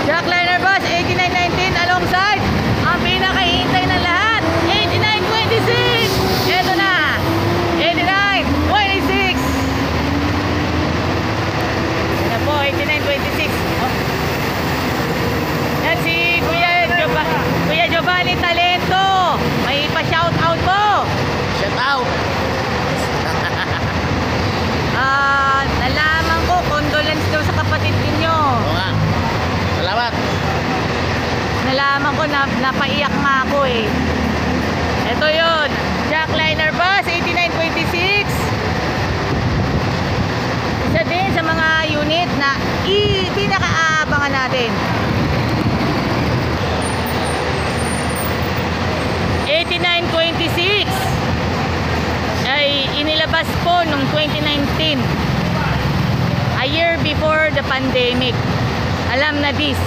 Jackliner Bus 8919 alongside ang pinakahihintay ng lahat 8926. Eto na 8926. Yan po 8926. Oh. Yan si Kuya Giovanni Talento. May pa-shout out po. Shout out. Nalaman ko condolence daw sa kapatid ninyo. Oo nga. Salamat. Nalaman ko na napaiyak nga ako eh. Ito yun, Jackliner Bus 8926. Isa din sa mga unit na pinaka-aabangan natin. 8926 ay inilabas po noong 2019, a year before the pandemic. Alam na this.